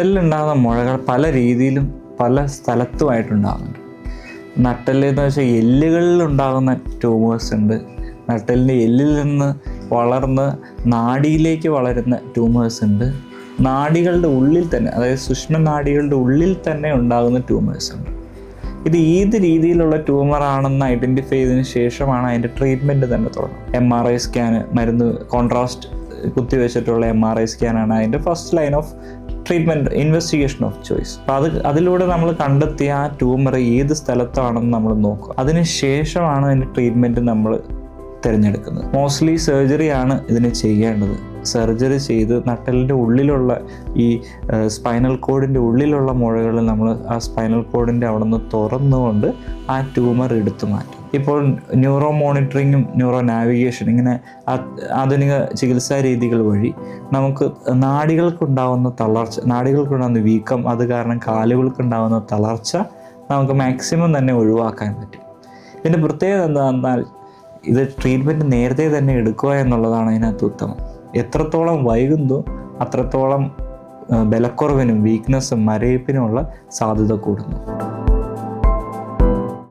നട്ടെല്ലിലുണ്ടാകുന്ന മുഴകൾ പല രീതിയിലും പല സ്ഥലത്തുമായിട്ടുണ്ടാകുന്നുണ്ട്. നട്ടെല്ലെന്ന് വെച്ചാൽ എല്ലുകളിലുണ്ടാകുന്ന ട്യൂമേഴ്സ് ഉണ്ട്. നട്ടെല്ലിൻ്റെ എല്ലിൽ നിന്ന് വളർന്ന് നാഡിയിലേക്ക് വളരുന്ന ട്യൂമേഴ്സ് ഉണ്ട്. നാഡികളുടെ ഉള്ളിൽ തന്നെ, അതായത് സുഷ്മ നാഡികളുടെ ഉള്ളിൽ തന്നെ ഉണ്ടാകുന്ന ട്യൂമേഴ്സ് ഉണ്ട്. ഇത് ഏത് രീതിയിലുള്ള ട്യൂമറാണെന്ന് ഐഡൻറ്റിഫൈ ചെയ്തതിന് ശേഷമാണ് അതിൻ്റെ ട്രീറ്റ്മെൻറ്റ് തന്നെ തുടങ്ങുന്നത്. MRI സ്കാന്, മരുന്ന് കോൺട്രാസ്റ്റ് കുത്തിവെച്ചിട്ടുള്ള MRI സ്കാനാണ് അതിൻ്റെ first line of treatment, investigation of choice. അപ്പോൾ അതിലൂടെ നമ്മൾ കണ്ടെത്തിയ ആ ട്യൂമർ ഏത് സ്ഥലത്താണെന്ന് നമ്മൾ നോക്കുക. അതിന് ശേഷമാണ് അതിൻ്റെ ട്രീറ്റ്മെൻറ്റ് നമ്മൾ തിരഞ്ഞെടുക്കുന്നത്. മോസ്റ്റ്ലി സർജറിയാണ് ഇതിന് ചെയ്യേണ്ടത്. സർജറി ചെയ്ത് നട്ടെല്ലിൻ്റെ ഉള്ളിലുള്ള ഈ സ്പൈനൽ കോഡിൻ്റെ ഉള്ളിലുള്ള മുഴകൾ നമ്മൾ ആ സ്പൈനൽ കോഡിൻ്റെ അവിടെ നിന്ന് തുറന്നുകൊണ്ട് ആ ട്യൂമർ എടുത്തു മാറ്റും. ഇപ്പോൾ ന്യൂറോ മോണിറ്ററിങ്ങും ന്യൂറോ നാവിഗേഷൻ, ഇങ്ങനെ ആധുനിക ചികിത്സാ രീതികൾ വഴി നമുക്ക് നാഡികൾക്കുണ്ടാകുന്ന തളർച്ച, നാഡികൾക്കുണ്ടാകുന്ന വീക്കം, അത് കാരണം കാലുകൾക്കുണ്ടാകുന്ന തളർച്ച നമുക്ക് മാക്സിമം തന്നെ ഒഴിവാക്കാൻ പറ്റും. ഇതിൻ്റെ പ്രത്യേകത എന്താണെന്നാൽ ഇത് ട്രീറ്റ്മെൻറ്റ് നേരത്തെ തന്നെ എടുക്കുക എന്നുള്ളതാണ് അതിനകത്ത് ഉത്തമം. എത്രത്തോളം വൈകുന്നു അത്രത്തോളം ബലക്കുറവിനും വീക്ക്നെസ്സും മരവിപ്പിനുമുള്ള സാധ്യത കൂടുന്നു.